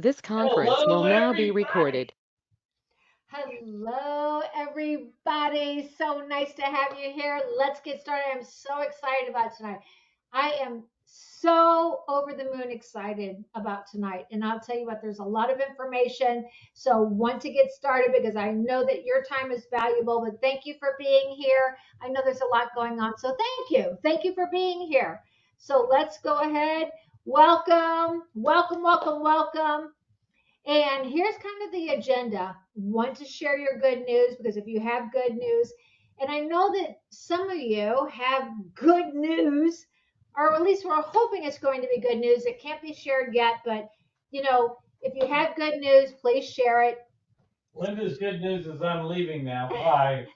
This conference will Hello, now be everybody. recorded. Hello, everybody. So nice to have you here. Let's get started. I'm so excited about tonight. I am so over the moon excited about tonight. And I'll tell you what, there's a lot of information. So, want to get started because I know that your time is valuable. But thank you for being here. I know there's a lot going on. So, thank you. Thank you for being here. So, let's go ahead. Welcome, welcome, welcome, welcome. And here's kind of the agenda. Want to share your good news because if you have good news, and I know that some of you have good news, or at least we're hoping it's going to be good news. It can't be shared yet, but if you have good news, please share it. Linda's good news is I'm leaving now. Bye.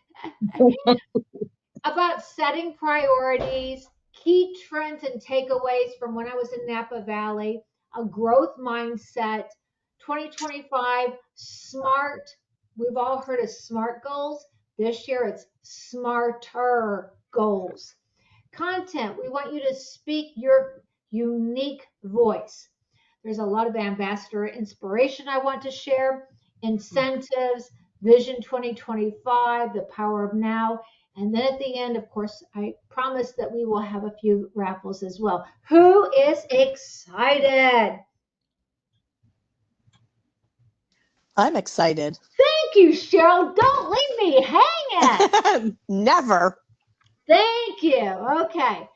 About setting priorities, key trends and takeaways from when I was in Napa Valley, a growth mindset, 2025, smart. We've all heard of SMART goals. This year it's smarter goals. Content, we want you to speak your unique voice. There's a lot of ambassador inspiration I want to share, incentives, Vision 2025, the power of now. And then at the end, of course, I promise that we will have a few raffles as well. Who is excited? I'm excited. Thank you, Cheryl. Don't leave me hanging. Never. Thank you. Okay.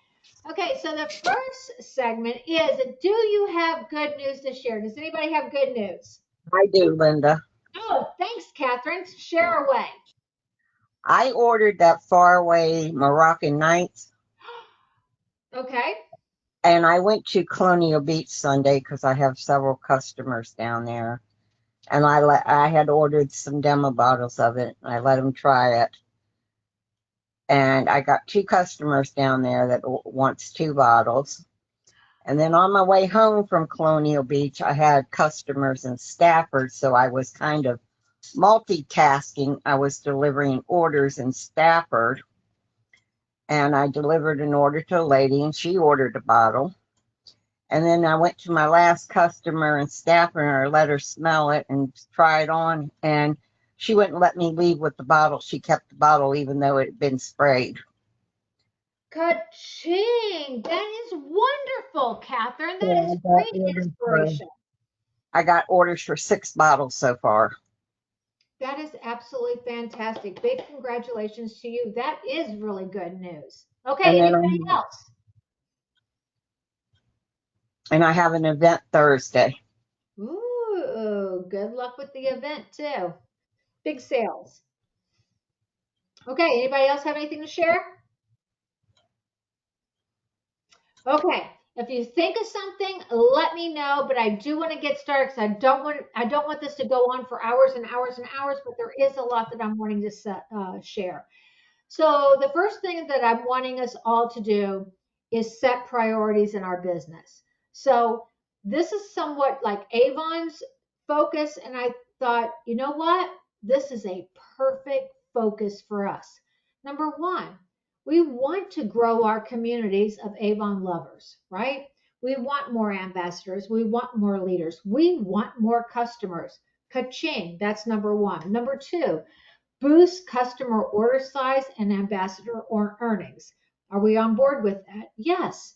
Okay, so the first segment is do you have good news to share? Does anybody have good news? I do, Linda. Oh, thanks, Catherine. Share away. I ordered that faraway Moroccan Nights, Okay. and I went to Colonial Beach Sunday because I have several customers down there, and I had ordered some demo bottles of it. I let them try it, and I got two customers down there that wants two bottles. And then on my way home from Colonial Beach, I had customers in Stafford, so I was kind of multitasking. I was delivering orders in Stafford, and I delivered an order to a lady, and she ordered a bottle. And then I went to my last customer in Stafford, and I let her smell it and try it on, and she wouldn't let me leave with the bottle. She kept the bottle even though it had been sprayed. Ka-ching! That is wonderful, Catherine. So That is great inspiration. I got orders for 6 bottles so far. That is absolutely fantastic. Big congratulations to you. That is really good news. Okay, And then anybody else? I have an event Thursday. Ooh, good luck with the event too. Big sales. Okay, anybody else have anything to share? Okay, if you think of something, let me know. But I do want to get started because I don't want this to go on for hours and hours and hours. But there is a lot that I'm wanting to share. So the first thing that I'm wanting us all to do is set priorities in our business. So this is somewhat like Avon's focus, and I thought, you know what? This is a perfect focus for us. Number one, we want to grow our communities of Avon lovers, right? We want more ambassadors. We want more leaders. We want more customers. Ka-ching, that's number one. Number two, boost customer order size and ambassador or earnings. Are we on board with that? Yes.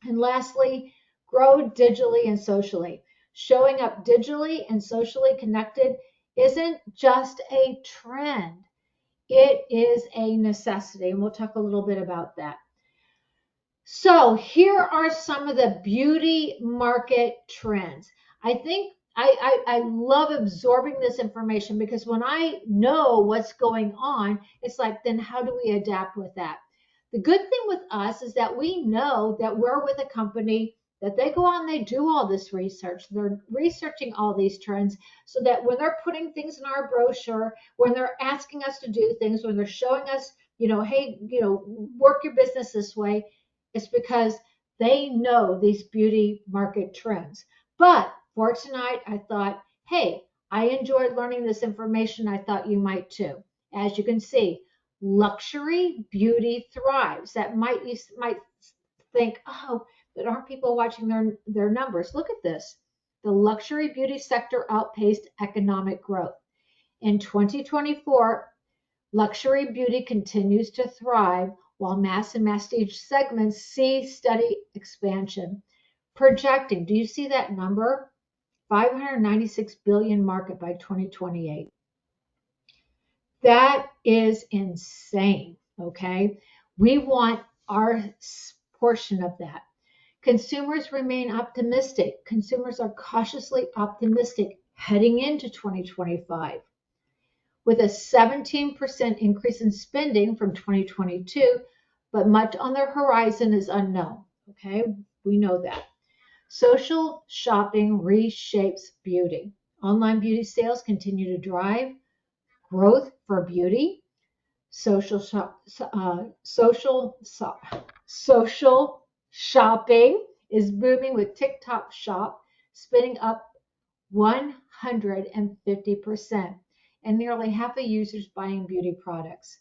And lastly, grow digitally and socially. Showing up digitally and socially connected isn't just a trend, it is a necessity. And we'll talk a little bit about that. So, here are some of the beauty market trends. I think I love absorbing this information because when I know what's going on, it's like, then how do we adapt with that? The good thing with us is that we know that we're with a company that they go on, they do all this research. They're researching all these trends so that when they're putting things in our brochure, when they're asking us to do things, when they're showing us, hey, work your business this way, it's because they know these beauty market trends. But for tonight, I thought, hey, I enjoyed learning this information. I thought you might too. As you can see, luxury beauty thrives. That you might think, oh, but aren't people watching their numbers? Look at this. the luxury beauty sector outpaced economic growth. In 2024, luxury beauty continues to thrive while mass and masstige segments see steady expansion. Projecting, do you see that number? 596 billion market by 2028. That is insane, okay? We want our portion of that. Consumers remain optimistic. Consumers are cautiously optimistic heading into 2025. With a 17% increase in spending from 2022, but much on the horizon is unknown, okay? We know that. Social shopping reshapes beauty. Online beauty sales continue to drive growth for beauty. Social shopping is booming with TikTok Shop spinning up 150% and nearly half of users buying beauty products.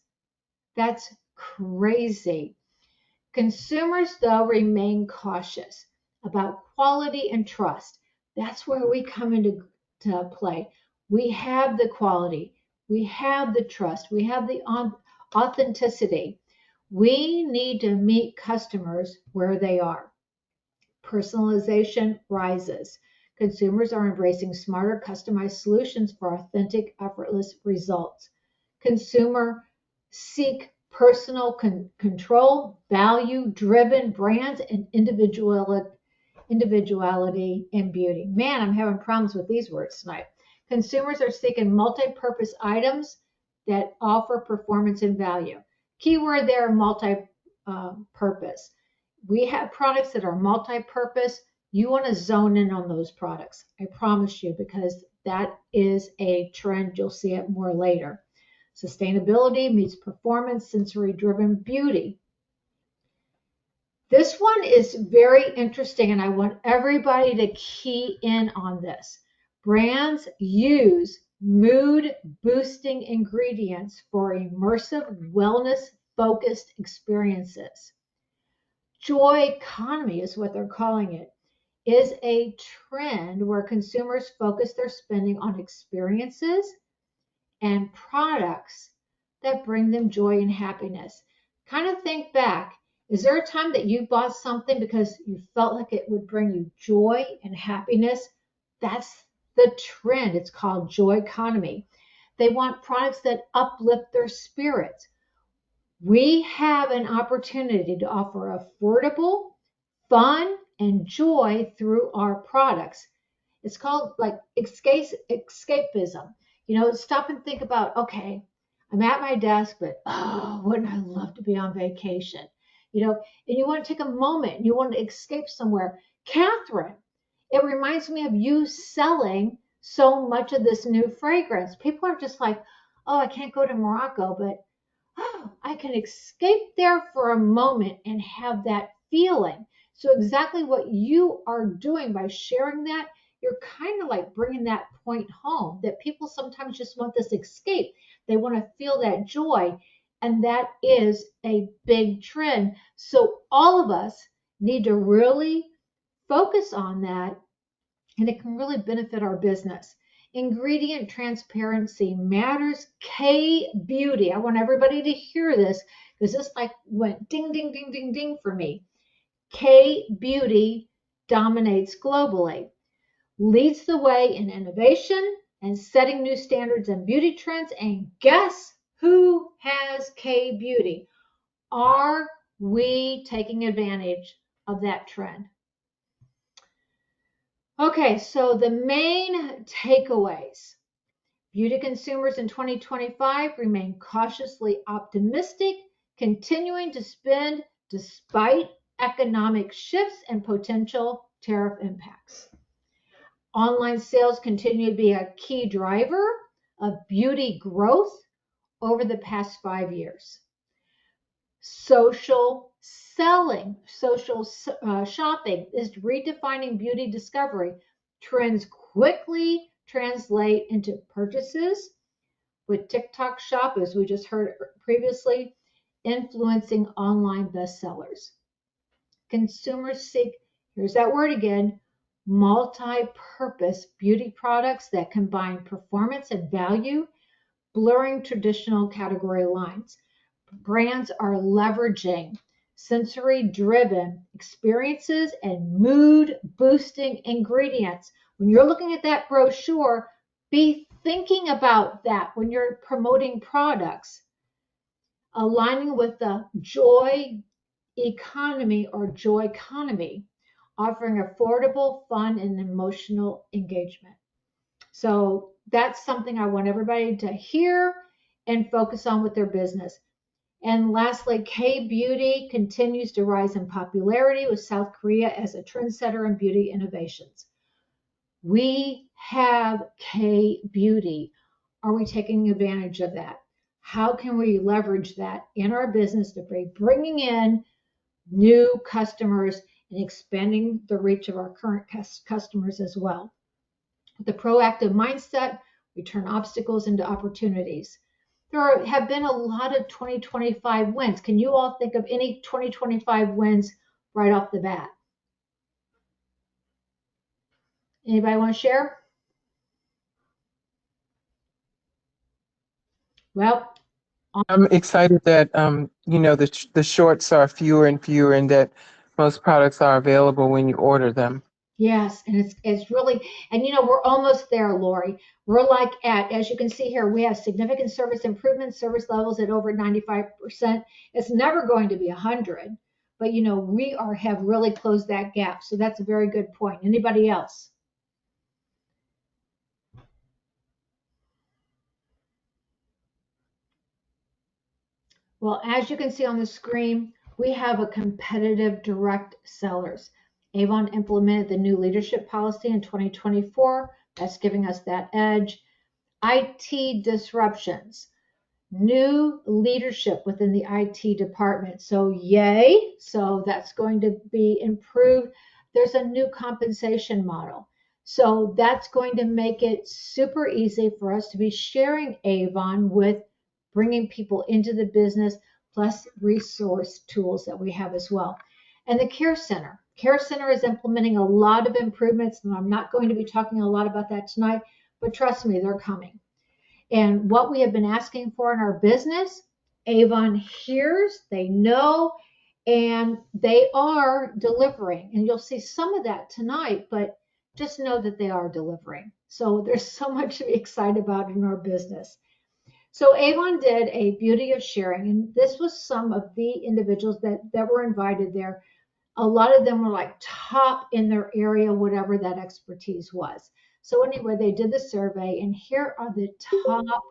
That's crazy. Consumers, though, remain cautious about quality and trust. That's where we come into play. We have the quality, we have the trust, we have the authenticity. We need to meet customers where they are. Personalization rises. Consumers are embracing smarter, customized solutions for authentic, effortless results. Consumers seek personal control, value-driven brands, and individuality in beauty. Man, I'm having problems with these words tonight. Consumers are seeking multi-purpose items that offer performance and value. Keyword there, multi-purpose. We have products that are multi-purpose. You want to zone in on those products. I promise you, because that is a trend. You'll see it more later. Sustainability meets performance, sensory-driven beauty. This one is very interesting, and I want everybody to key in on this. Brands use mood-boosting ingredients for immersive, wellness-focused experiences. Joy economy is what they're calling it, is a trend where consumers focus their spending on experiences and products that bring them joy and happiness. Kind of think back. Is there a time that you bought something because you felt like it would bring you joy and happiness? That's the trend. It's called joy economy. They want products that uplift their spirits. We have an opportunity to offer affordable, fun, and joy through our products. It's called like escapism. You know, stop and think about, okay, I'm at my desk, but oh, wouldn't I love to be on vacation? You know, and you want to take a moment, you want to escape somewhere. Catherine, it reminds me of you selling so much of this new fragrance. People are just like, oh, I can't go to Morocco, but oh, I can escape there for a moment and have that feeling. So exactly what you are doing by sharing that, you're kind of like bringing that point home that people sometimes just want this escape. They want to feel that joy. And that is a big trend. So all of us need to really focus on that, and it can really benefit our business. Ingredient transparency matters. K Beauty. I want everybody to hear this because this like went ding, ding, ding, ding, ding for me. K Beauty dominates globally, leads the way in innovation and setting new standards in beauty trends. And guess who has K Beauty? Are we taking advantage of that trend? Okay, so the main takeaways. Beauty consumers in 2025 remain cautiously optimistic, continuing to spend despite economic shifts and potential tariff impacts. Online sales continue to be a key driver of beauty growth over the past 5 years. Social selling, social shopping is redefining beauty discovery. Trends quickly translate into purchases with TikTok Shop, as we just heard previously, influencing online bestsellers. Consumers seek, here's that word again, multi-purpose beauty products that combine performance and value, blurring traditional category lines. Brands are leveraging sensory-driven experiences and mood-boosting ingredients. When you're looking at that brochure, be thinking about that when you're promoting products, aligning with the joy economy or joy economy, offering affordable, fun, and emotional engagement. So that's something I want everybody to hear and focus on with their business. And lastly, K Beauty continues to rise in popularity with South Korea as a trendsetter in beauty innovations. We have K Beauty. Are we taking advantage of that? How can we leverage that in our business to be bringing in new customers and expanding the reach of our current customers as well? With the proactive mindset, we turn obstacles into opportunities. There have been a lot of 2025 wins. Can you all think of any 2025 wins right off the bat? Anybody want to share? Well, I'm excited that the shorts are fewer and fewer, and that most products are available when you order them. yes, and it's really, and we're almost there, Lori. We're like as you can see here, we have significant service improvements, service levels at over 95%. It's never going to be 100, but we have really closed that gap. So that's a very good point. Anybody else? Well, as you can see on the screen, we have a competitive direct sellers. Avon implemented the new leadership policy in 2024. That's giving us that edge. IT disruptions, new leadership within the IT department. So yay. So that's going to be improved. There's a new compensation model. So that's going to make it super easy for us to be sharing Avon with bringing people into the business, plus resource tools that we have as well. And the Care Center. Care Center is implementing a lot of improvements, and I'm not going to be talking a lot about that tonight, but trust me, they're coming. And what we have been asking for in our business, Avon hears, they know, and they are delivering. And you'll see some of that tonight, but just know that they are delivering. So there's so much to be excited about in our business. So Avon did a beauty of sharing, and this was some of the individuals that were invited there. A lot of them were like top in their area, whatever that expertise was. So anyway, they did the survey, and here are the top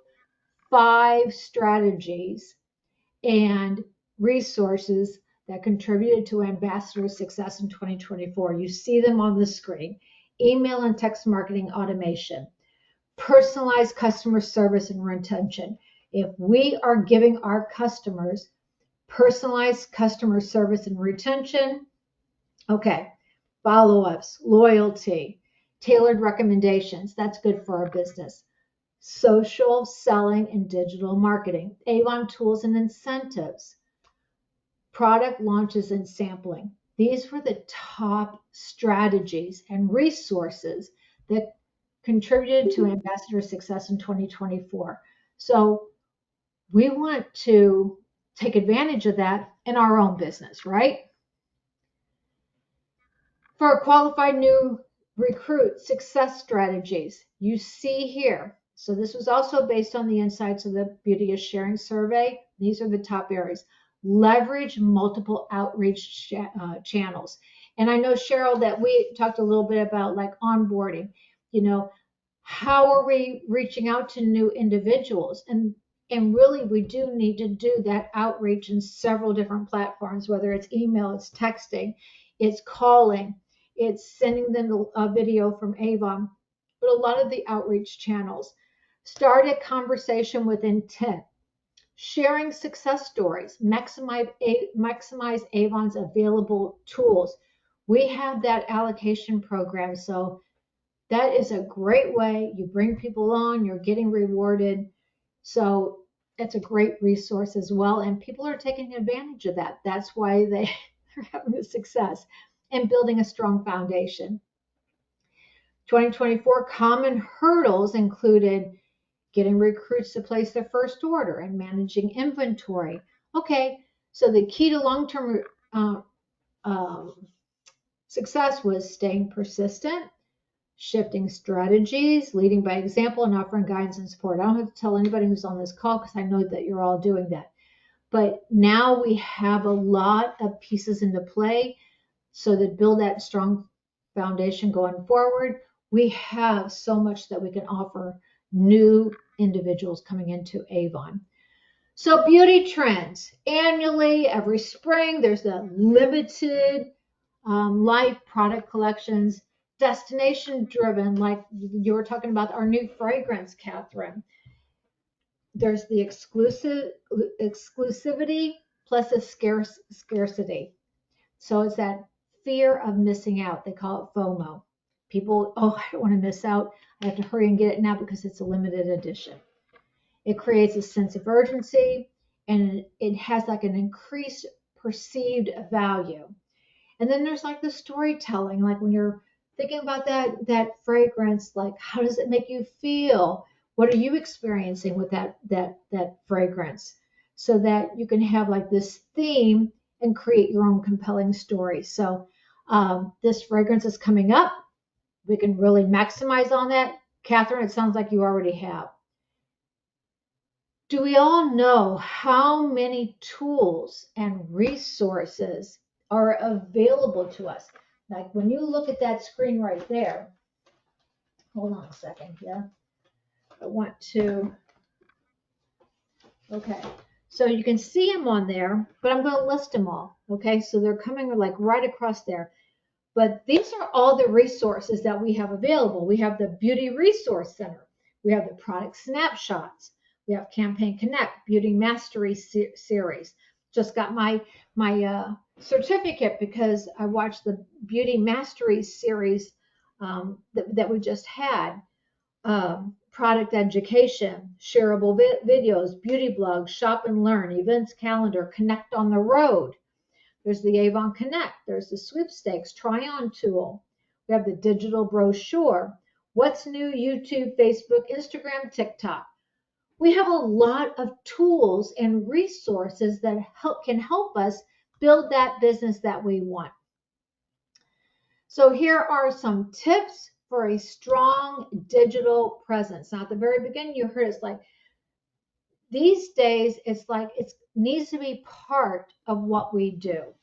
5 strategies and resources that contributed to ambassador success in 2024. You see them on the screen. Email and text marketing automation, personalized customer service and retention. If we are giving our customers personalized customer service and retention, okay, follow-ups, loyalty, tailored recommendations, that's good for our business. Social selling and digital marketing, Avon tools and incentives, product launches and sampling. These were the top strategies and resources that contributed to ambassador success in 2024. So we want to take advantage of that in our own business, right? For a qualified new recruit, success strategies, you see here. So this was also based on the insights of the Beauty is Sharing survey. These are the top areas. Leverage multiple outreach channels. And I know, Cheryl, that we talked a little bit about like onboarding. How are we reaching out to new individuals? And really, we do need to do that outreach in several different platforms, whether it's email, it's texting, it's calling, it's sending them a video from Avon, but a lot of the outreach channels. Start a conversation with intent. Sharing success stories. Maximize Avon's available tools. We have that allocation program, so that is a great way. You bring people on, you're getting rewarded. So it's a great resource as well. And people are taking advantage of that. That's why they're having the success and building a strong foundation. 2024 common hurdles included getting recruits to place their first order and managing inventory. Okay, so the key to long-term success was staying persistent, shifting strategies, leading by example, and offering guidance and support. I don't have to tell anybody who's on this call because I know that you're all doing that. But now we have a lot of pieces into play so that build that strong foundation going forward. We have so much that we can offer new individuals coming into Avon. So beauty trends. Annually, every spring, there's the limited life product collections, destination driven, like you were talking about our new fragrance, Catherine. There's the exclusivity plus a scarcity. So it's that fear of missing out. They call it FOMO. People, oh, I don't want to miss out. I have to hurry and get it now because it's a limited edition. It creates a sense of urgency and it has like an increased perceived value. And then there's like the storytelling, like when you're thinking about that fragrance, like how does it make you feel? What are you experiencing with that fragrance? So that you can have like this theme and create your own compelling story. So this fragrance is coming up. We can really maximize on that. Catherine, it sounds like you already have. Do we all know how many tools and resources are available to us? Like when you look at that screen right there, hold on a second here. I want to, okay. So you can see them on there, but I'm going to list them all. Okay, so they're coming like right across there. But these are all the resources that we have available. We have the Beauty Resource Center. We have the product snapshots. We have Campaign Connect, Beauty Mastery series. Just got my certificate because I watched the Beauty Mastery series that we just had. Product education, shareable videos, beauty blogs, shop and learn, events calendar, connect on the road. There's the Avon Connect. There's the sweepstakes try-on tool. We have the digital brochure. What's new? YouTube, Facebook, Instagram, TikTok. We have a lot of tools and resources that can help us build that business that we want. So here are some tips for a strong digital presence. Now, at the very beginning, you heard it's like, these days, it's like it needs to be part of what we do.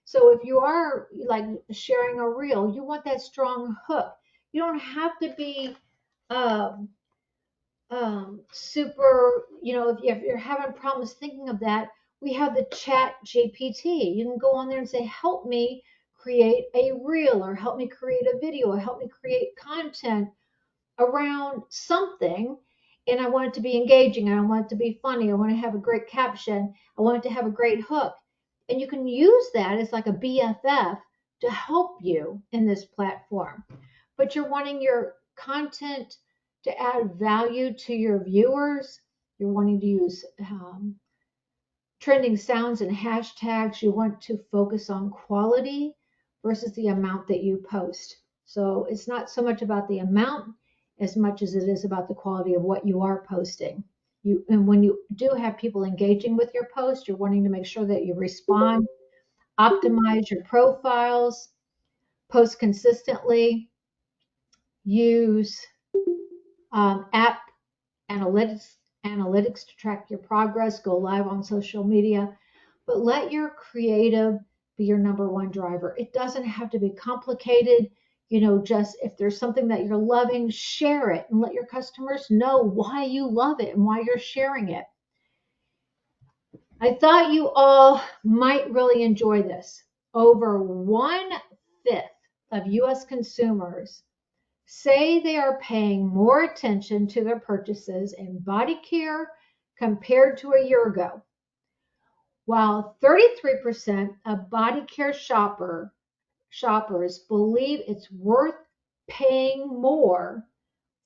So if you are like sharing a reel, you want that strong hook. You don't have to be super, if you're having problems thinking of that, we have the Chat GPT. You can go on there and say, help me create a reel, or help me create a video, or help me create content around something. And I want it to be engaging. I want it to be funny. I want to have a great caption. I want it to have a great hook. And you can use that as like a BFF to help you in this platform. But you're wanting your content to add value to your viewers. You're wanting to use trending sounds and hashtags. You want to focus on quality versus the amount that you post. So it's not so much about the amount as much as it is about the quality of what you are posting. And when you do have people engaging with your post, you're wanting to make sure that you respond, optimize your profiles, post consistently, use app analytics to track your progress, go live on social media, but let your creative be your number one driver. It doesn't have to be complicated. Just if there's something that you're loving, share it and let your customers know why you love it and why you're sharing it. I thought you all might really enjoy this. Over 1/5 of US consumers say they are paying more attention to their purchases in body care compared to a year ago, while 33% of body care shoppers believe it's worth paying more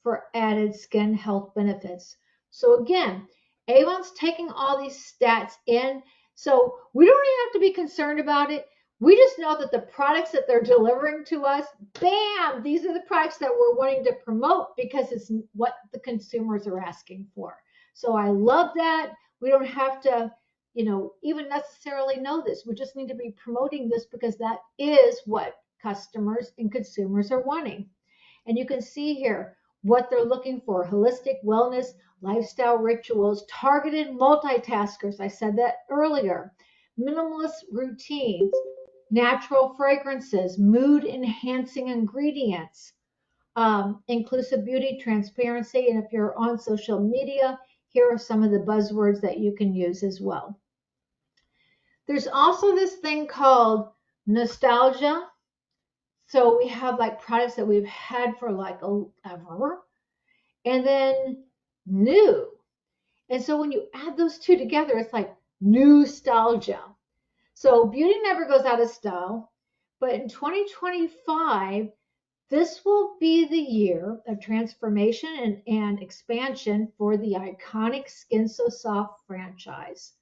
for added skin health benefits. So again, Avon's taking all these stats in, so we don't even have to be concerned about it. We just know that the products that they're delivering to us, bam, these are the products that we're wanting to promote because it's what the consumers are asking for. So I love that. We don't have to, even necessarily know this. We just need to be promoting this because that is what customers and consumers are wanting. And you can see here what they're looking for: holistic wellness, lifestyle rituals, targeted multitaskers. I said that earlier. Minimalist routines, natural fragrances, mood enhancing ingredients, inclusive beauty, transparency. And if you're on social media, here are some of the buzzwords that you can use as well. There's also this thing called nostalgia. So we have like products that we've had for like ever, and then new. And so when you add those two together, it's like nostalgia. So beauty never goes out of style, but in 2025, this will be the year of transformation and expansion for the iconic Skin So Soft franchise.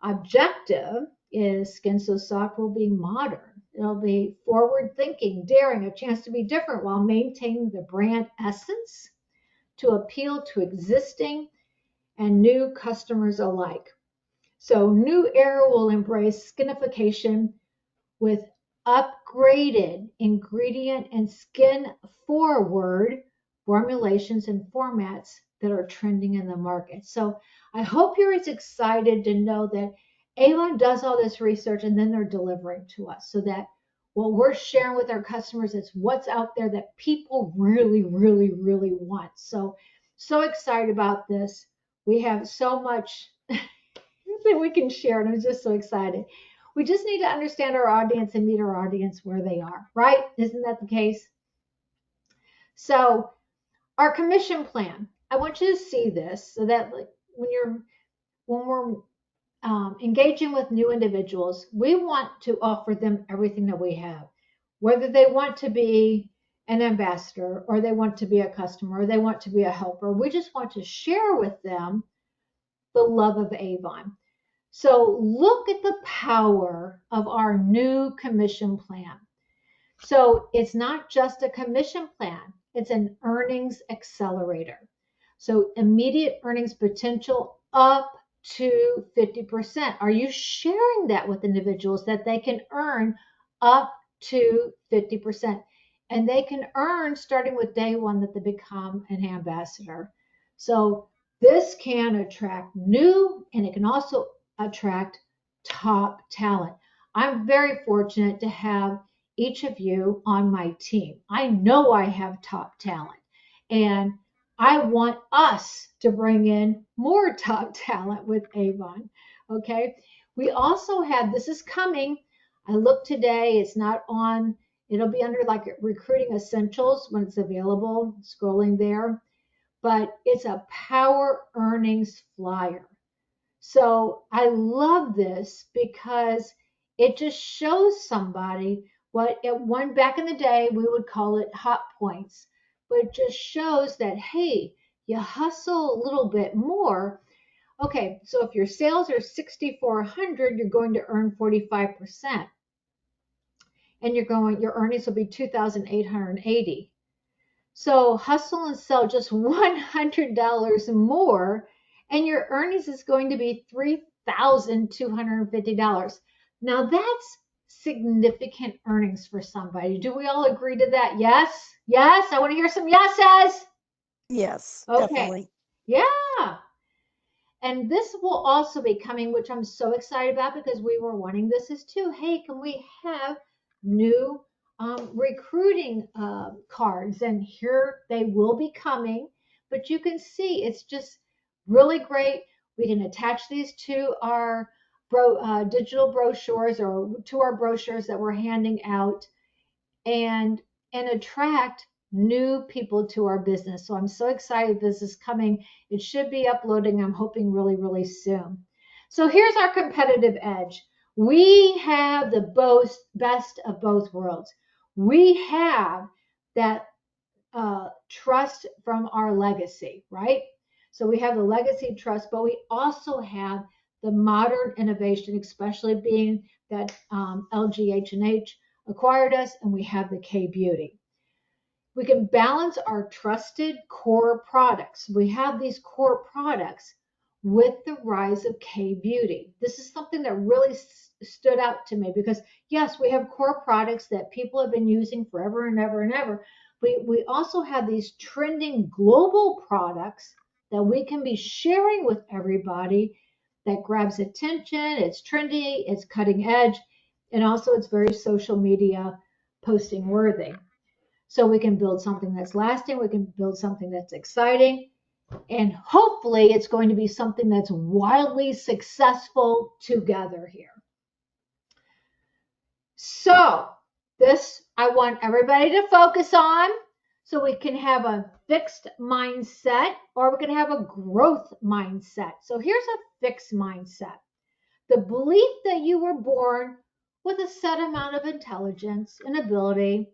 Objective is Skin So Soft will be modern. It'll be forward thinking, daring, a chance to be different while maintaining the brand essence to appeal to existing and new customers alike. So, new era will embrace skinification with upgraded ingredient and skin forward formulations and formats that are trending in the market. So I hope you're as excited to know that Avon does all this research and then they're delivering to us so that what we're sharing with our customers is what's out there that people really, really, really want. So excited about this. We have so much that we can share, and I'm just so excited. We just need to understand our audience and meet our audience where they are, right? Isn't that the case? So our commission plan, I want you to see this so that like when we're engaging with new individuals, we want to offer them everything that we have, whether they want to be an ambassador or they want to be a customer or they want to be a helper. We just want to share with them the love of Avon. So look at the power of our new commission plan. So it's not just a commission plan, it's an earnings accelerator. So immediate earnings potential up to 50%. Are you sharing that with individuals that they can earn up to 50%? And they can earn starting with day one that they become an ambassador. So this can attract new and it can also attract top talent. I'm very fortunate to have each of you on my team. I know I have top talent and I want us to bring in more top talent with Avon. Okay. We also have, this is coming. I looked today, it's not on, it'll be under like recruiting essentials when it's available, scrolling there, but it's a power earnings flyer. So I love this because it just shows somebody what at one back in the day we would call it hot points, but it just shows that hey, you hustle a little bit more. Okay, so if your sales are 6,400, you're going to earn 45%, and your earnings will be 2,880. So hustle and sell just $100 more, and your earnings is going to be $3,250. Now that's significant earnings for somebody. Do we all agree to that? Yes? Yes? I want to hear some yeses. Yes, Okay. definitely. Yeah. And this will also be coming, which I'm so excited about because we were wanting this as too. Hey, can we have new recruiting cards? And here they will be coming, but you can see it's just really great. We can attach these to our digital brochures or to our brochures that we're handing out and attract new people to our business. So I'm so excited this is coming. It should be uploading, I'm hoping really, really soon. So here's our competitive edge. We have the best of both worlds. We have that trust from our legacy, right? So we have the legacy trust, but we also have the modern innovation, especially being that LGH&H acquired us and we have the K Beauty. We can balance our trusted core products. We have these core products with the rise of K Beauty. This is something that really stood out to me because, yes, we have core products that people have been using forever and ever and ever. We also have these trending global products that we can be sharing with everybody that grabs attention. It's trendy, it's cutting edge, and also it's very social media posting worthy. So we can build something that's lasting, we can build something that's exciting, and hopefully it's going to be something that's wildly successful together here. So this I want everybody to focus on so we can have a fixed mindset or we can have a growth mindset. So here's a fixed mindset. The belief that you were born with a set amount of intelligence and ability,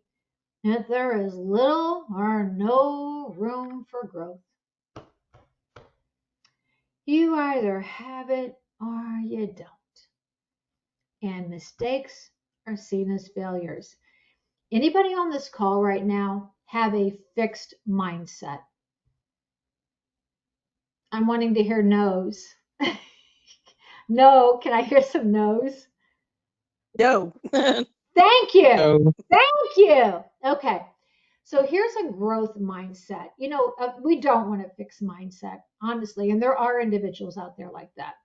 and there is little or no room for growth. You either have it or you don't. And mistakes are seen as failures. Anybody on this call right now have a fixed mindset? I'm wanting to hear no's. No, can I hear some no's? No. Thank you. So, Thank you. Okay. So here's a growth mindset. We don't want a fixed mindset, honestly, and there are individuals out there like that.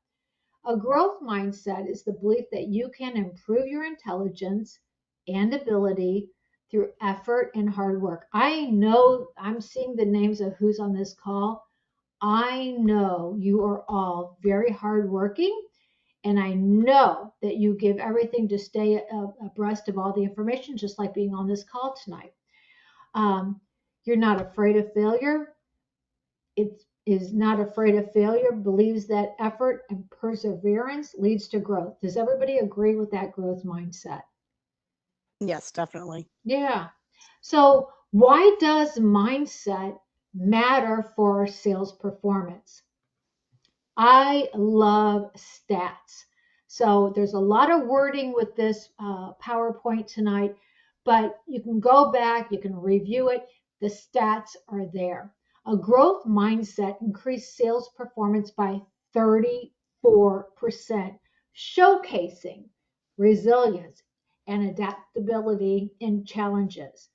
A growth mindset is the belief that you can improve your intelligence and ability through effort and hard work. I know I'm seeing the names of who's on this call. I know you are all very hardworking, and I know that you give everything to stay abreast of all the information, just like being on this call tonight. You're not afraid of failure. It is not afraid of failure, believes that effort and perseverance leads to growth. Does everybody agree with that growth mindset? Yes, definitely. Yeah. So why does mindset matter for our sales performance? I love stats. So there's a lot of wording with this PowerPoint tonight, but you can go back, you can review it. The stats are there. A growth mindset increased sales performance by 34%, showcasing resilience and adaptability in challenges.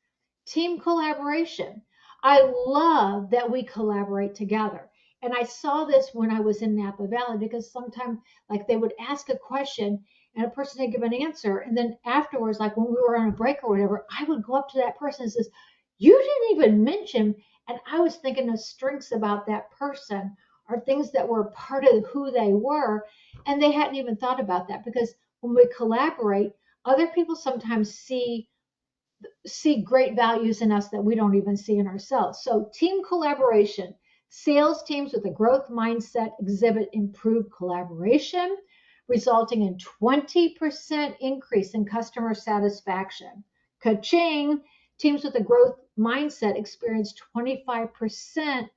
Team collaboration. I love that we collaborate together. And I saw this when I was in Napa Valley because sometimes like they would ask a question and a person would give an answer. And then afterwards, like when we were on a break or whatever, I would go up to that person and says, you didn't even mention, and I was thinking of strengths about that person or things that were part of who they were. And they hadn't even thought about that because when we collaborate, other people sometimes see great values in us that we don't even see in ourselves. So team collaboration. Sales teams with a growth mindset exhibit improved collaboration, resulting in 20% increase in customer satisfaction. Ka-ching, teams with a growth mindset experience 25%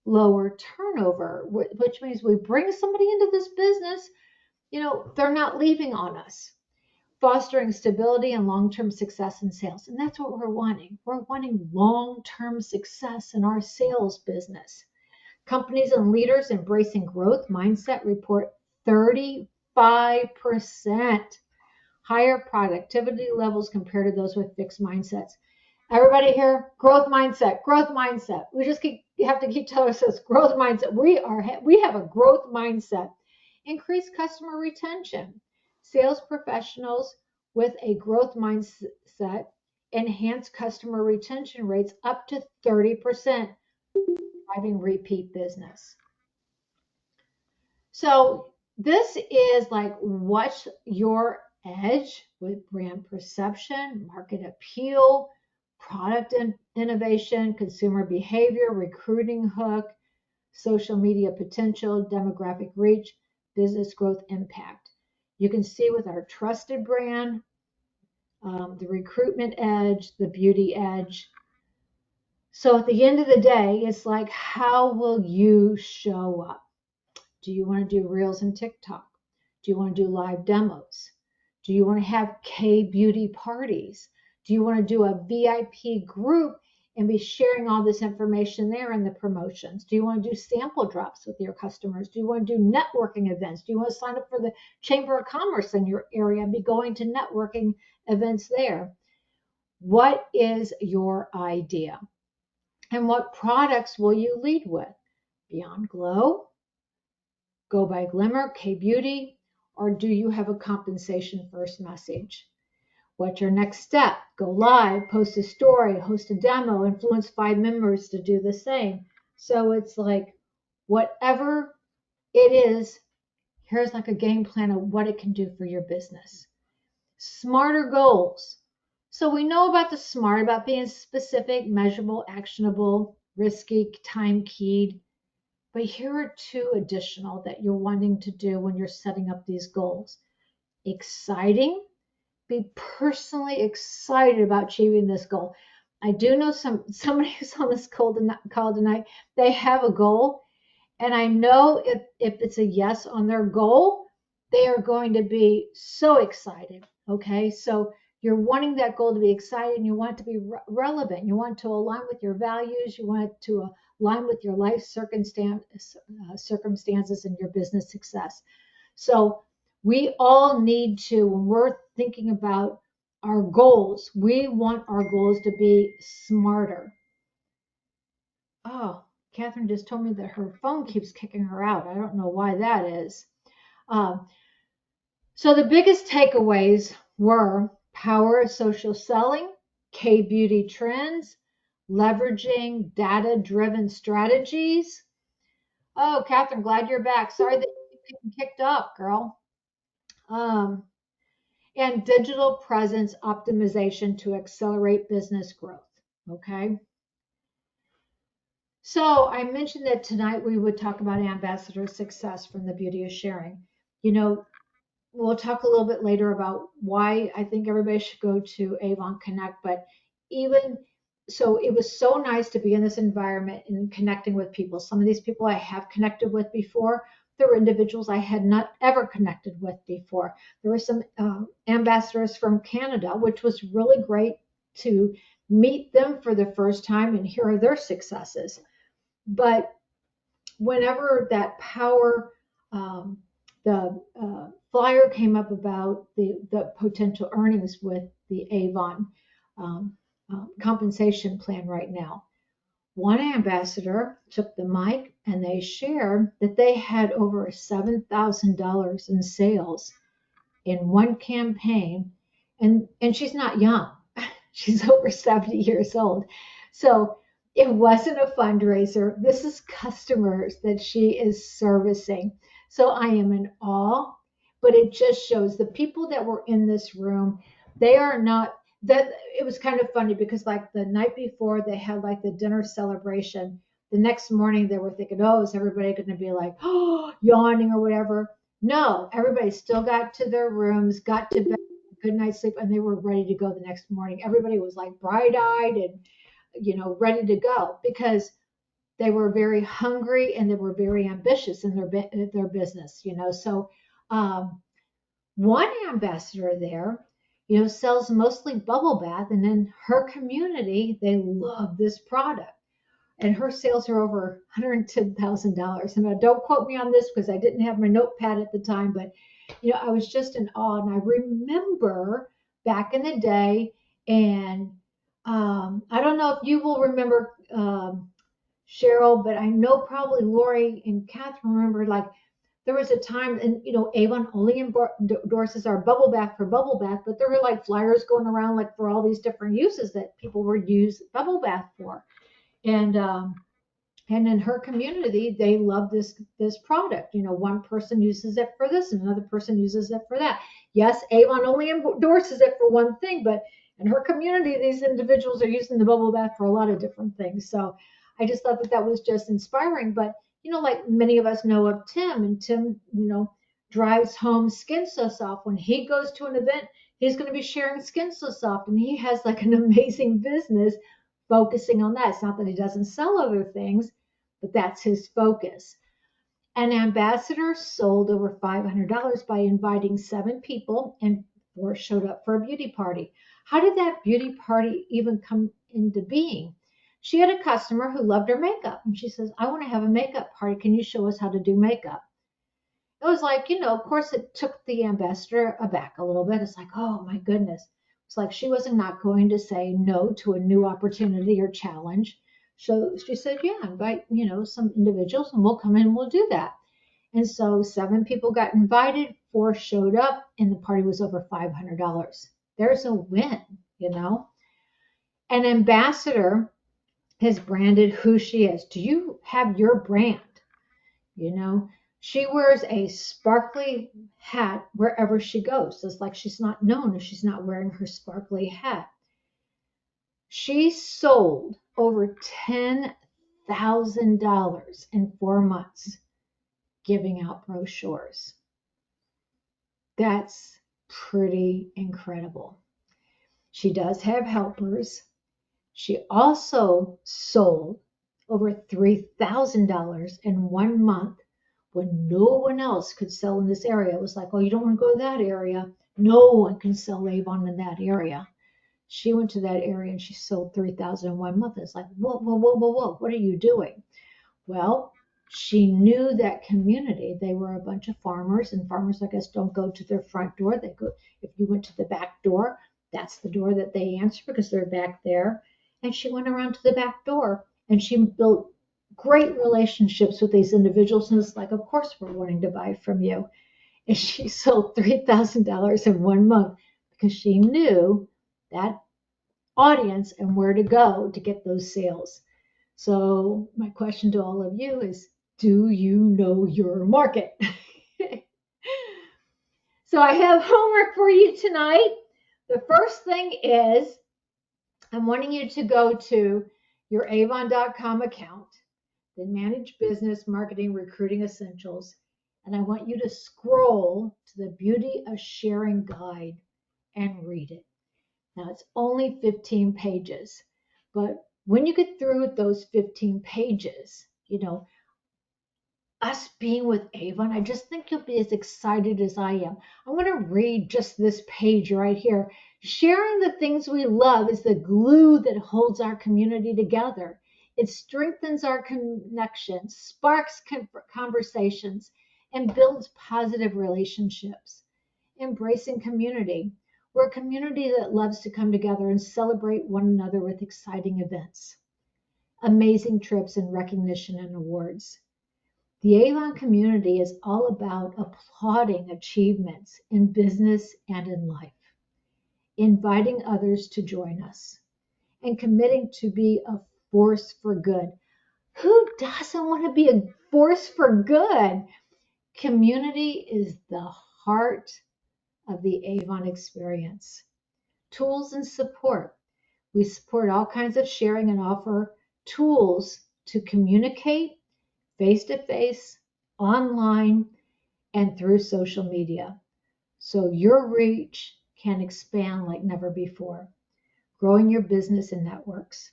lower turnover, which means we bring somebody into this business, they're not leaving on us. Fostering stability and long-term success in sales. And that's what we're wanting. We're wanting long-term success in our sales business. Companies and leaders embracing growth mindset report 35% higher productivity levels compared to those with fixed mindsets. Everybody here, growth mindset, growth mindset. We just have to keep telling ourselves growth mindset. We have a growth mindset. Increased customer retention. Sales professionals with a growth mindset enhance customer retention rates up to 30%, driving repeat business. So this is like what's your edge with brand perception, market appeal, product innovation, consumer behavior, recruiting hook, social media potential, demographic reach, business growth impact. You can see with our trusted brand, the recruitment edge, the beauty edge. So at the end of the day, it's like, how will you show up? Do you want to do Reels and TikTok? Do you want to do live demos? Do you want to have K beauty parties? Do you want to do a VIP group and be sharing all this information there in the promotions? Do you want to do sample drops with your customers? Do you want to do networking events? Do you want to sign up for the Chamber of Commerce in your area and be going to networking events there? What is your idea? And what products will you lead with? Beyond Glow, Go by Glimmer, K Beauty, or do you have a compensation first message? What's your next step? Go live, post a story, host a demo, influence 5 members to do the same. So it's like whatever it is, here's like a game plan of what it can do for your business. Smarter goals. So we know about the SMART, about being specific, measurable, actionable, risky, time keyed. But here are 2 additional that you're wanting to do when you're setting up these goals. Exciting. Be personally excited about achieving this goal. I do know somebody who's on this call tonight, they have a goal, and I know if it's a yes on their goal, they are going to be so excited. Okay, so you're wanting that goal to be exciting, you want it to be relevant, you want it to align with your values, you want it to align with your life circumstances and your business success. So we all need to, when we're thinking about our goals, we want our goals to be smarter. Oh, Catherine just told me that her phone keeps kicking her out. I don't know why that is. So the biggest takeaways were power of social selling, K-beauty trends, leveraging data-driven strategies. Oh, Catherine, glad you're back. Sorry that you're getting kicked off, girl. And digital presence optimization to accelerate business growth. Okay. So I mentioned that tonight we would talk about ambassador success from the beauty of sharing. You know, we'll talk a little bit later about why I think everybody should go to Avon Connect, but even so, it was so nice to be in this environment and connecting with people. Some of these people I have connected with before. There were individuals I had not ever connected with before. There were some ambassadors from Canada, which was really great to meet them for the first time and hear their successes. But whenever that power, the flyer came up about the potential earnings with the Avon compensation plan right now, one ambassador took the mic and they shared that they had over $7,000 in sales in one campaign, and she's not young. She's over 70 years old. So it wasn't a fundraiser. This is customers that she is servicing. So I am in awe, but it just shows the people that were in this room, they are not that. It was kind of funny because like the night before they had like the dinner celebration. The next morning they were thinking, oh, is everybody going to be like, oh, yawning or whatever? No, everybody still got to their rooms, got to bed, good night's sleep, and they were ready to go the next morning. Everybody was like bright-eyed and ready to go because they were very hungry and they were very ambitious in their business. So one ambassador there, sells mostly bubble bath, and in her community they love this product. And her sales are over $110,000. And don't quote me on this because I didn't have my notepad at the time, but I was just in awe. And I remember back in the day, and I don't know if you will remember, Cheryl, but I know probably Lori and Catherine remember, like, there was a time, and Avon only endorses our bubble bath for bubble bath, but there were like flyers going around like for all these different uses that people would use bubble bath for. And in her community, they love this product. One person uses it for this, and another person uses it for that. Yes, Avon only endorses it for one thing, but in her community, these individuals are using the bubble bath for a lot of different things. So I just thought that was just inspiring. But like many of us know of Tim, and Tim, drives home Skin So Soft. When he goes to an event, he's going to be sharing Skin So Soft, and he has like an amazing business focusing on that. It's not that he doesn't sell other things, but that's his focus. An ambassador sold over $500 by inviting 7 people, and 4 showed up for a beauty party. How did that beauty party even come into being? She had a customer who loved her makeup, and she says, I want to have a makeup party. Can you show us how to do makeup? It was like, of course, it took the ambassador aback a little bit. It's like, oh my goodness. It's like she wasn't not going to say no to a new opportunity or challenge. So she said, yeah, invite, some individuals and we'll come in and we'll do that. And so 7 people got invited, 4 showed up, and the party was over $500. There's a win, An ambassador is branded who she is. Do you have your brand? She wears a sparkly hat wherever she goes. It's like she's not known if she's not wearing her sparkly hat. She sold over $10,000 in 4 months giving out brochures. That's pretty incredible. She does have helpers. She also sold over $3,000 in 1 month when no one else could sell in this area. It was like, oh, you don't want to go to that area. No one can sell Avon in that area. She went to that area and she sold $3,000 in 1 month. It's like, whoa, whoa, whoa, whoa, whoa. What are you doing? Well, she knew that community. They were a bunch of farmers, and farmers, I guess, don't go to their front door. They go, if you went to the back door, that's the door that they answer because they're back there. And she went around to the back door and she built great relationships with these individuals. And it's like, of course, we're wanting to buy from you. And she sold $3,000 in 1 month because she knew that audience and where to go to get those sales. So my question to all of you is, do you know your market? So I have homework for you tonight. The first thing is I'm wanting you to go to your avon.com account, then manage business, marketing, recruiting essentials. And I want you to scroll to the beauty of sharing guide and read it. Now it's only 15 pages, but when you get through those 15 pages, us being with Avon, I just think you'll be as excited as I am. I want to read just this page right here. Sharing the things we love is the glue that holds our community together. It strengthens our connections, sparks conversations, and builds positive relationships. Embracing community. We're a community that loves to come together and celebrate one another with exciting events, amazing trips, and recognition and awards. The Avon community is all about applauding achievements in business and in life, inviting others to join us, and committing to be a force for good. Who doesn't want to be a force for good? Community is the heart of the Avon experience. Tools and support. We support all kinds of sharing and offer tools to communicate face-to-face, online, and through social media. So your reach can expand like never before, growing your business and networks.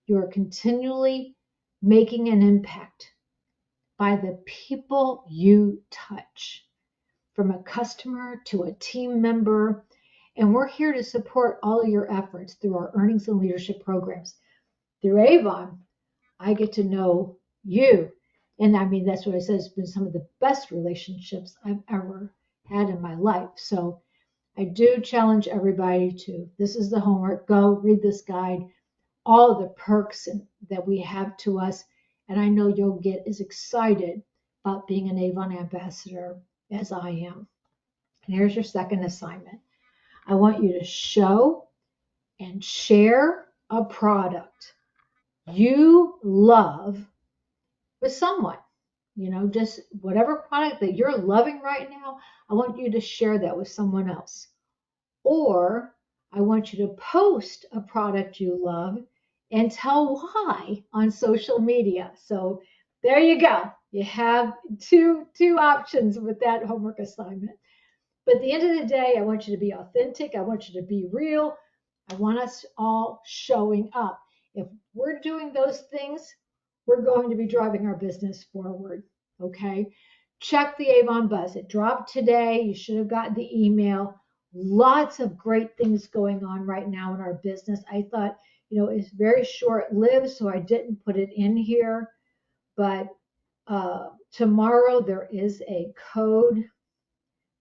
You are continually making an impact by the people you touch, from a customer to a team member. And we're here to support all of your efforts through our earnings and leadership programs. Through Avon, I get to know you. And I mean, that's what I said, it's been some of the best relationships I've ever had in my life. So I do challenge everybody to, this is the homework, go read this guide, all the perks that we have to us. And I know you'll get as excited about being an Avon ambassador as I am. And here's your second assignment. I want you to show and share a product you love with someone. Just whatever product that you're loving right now, I want you to share that with someone else. Or I want you to post a product you love and tell why on social media. So there you go. You have two options with that homework assignment. But at the end of the day, I want you to be authentic. I want you to be real. I want us all showing up. If we're doing those things, we're going to be driving our business forward. Okay. Check the Avon Buzz. It dropped today. You should have gotten the email. Lots of great things going on right now in our business. I thought, it's very short lived, so I didn't put it in here. But tomorrow there is a code.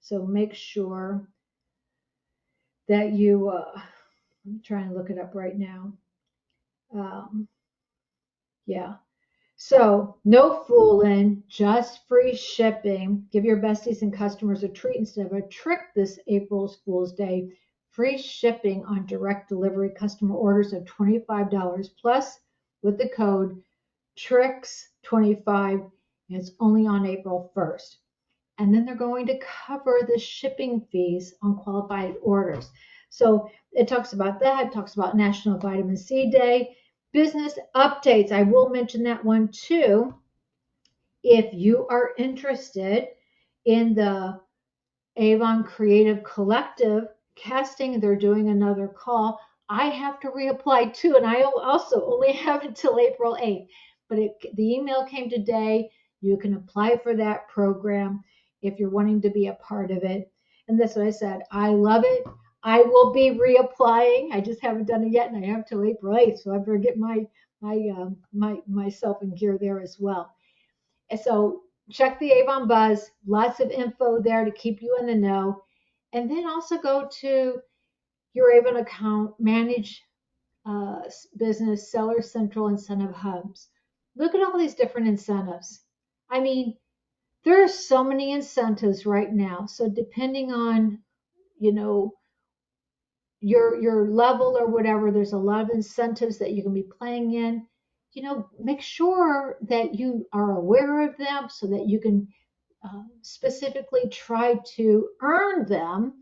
So make sure that I'm trying to look it up right now. Yeah. So no fooling, just free shipping. Give your besties and customers a treat instead of a trick this April Fool's Day. Free shipping on direct delivery customer orders of $25 plus with the code TRICKS25, and it's only on April 1st. And then they're going to cover the shipping fees on qualified orders. So it talks about that. It talks about National Vitamin C Day. Business updates. I will mention that one too. If you are interested in the Avon Creative Collective casting, they're doing another call. I have to reapply too, and I also only have until April 8th. But the email came today. You can apply for that program if you're wanting to be a part of it. And that's what I said. I love it. I will be reapplying. I just haven't done it yet, and I have till April 8th, so I better get myself in gear there as well. And so check the Avon Buzz. Lots of info there to keep you in the know. And then also go to your Avon account, manage business, seller central incentive hubs. Look at all these different incentives. I mean, there are so many incentives right now. So depending on, your level or whatever, there's a lot of incentives that you can be playing in. Make sure that you are aware of them so that you can specifically try to earn them,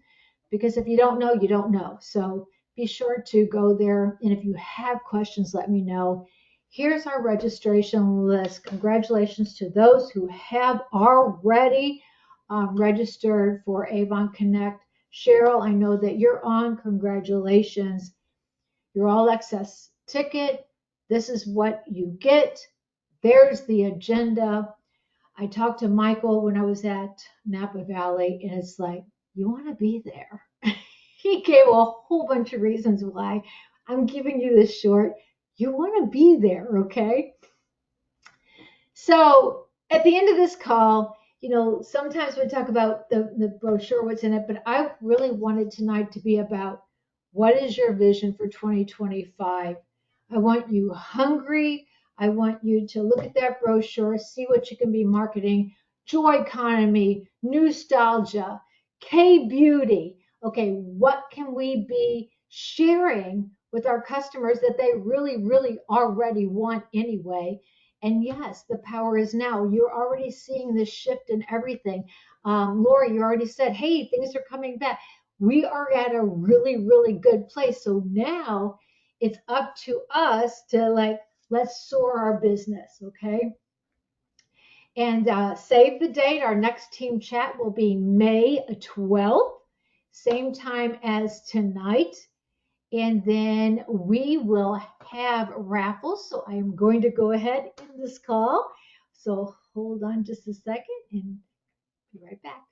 because if you don't know, you don't know. So be sure to go there. And if you have questions, let me know. Here's our registration list. Congratulations to those who have already registered for Avon Connect. Cheryl, I know that you're on. Congratulations. Your all access ticket. This is what you get. There's the agenda. I talked to Michael when I was at Napa Valley, and it's like, you want to be there. He gave a whole bunch of reasons why. I'm giving you this short. You want to be there, okay? So at the end of this call, sometimes we talk about the brochure, what's in it, but I really wanted tonight to be about what is your vision for 2025? I want you hungry. I want you to look at that brochure, see what you can be marketing. Joy economy, nostalgia, K-beauty. Okay, what can we be sharing with our customers that they really, really already want anyway? And yes, the power is now. You're already seeing this shift in everything. Lori, you already said, hey, things are coming back. We are at a really, really good place. So now it's up to us to let's soar our business, okay? And save the date. Our next team chat will be May 12th, same time as tonight. And then we will have raffles. So I am going to go ahead in this call. So hold on just a second and be right back.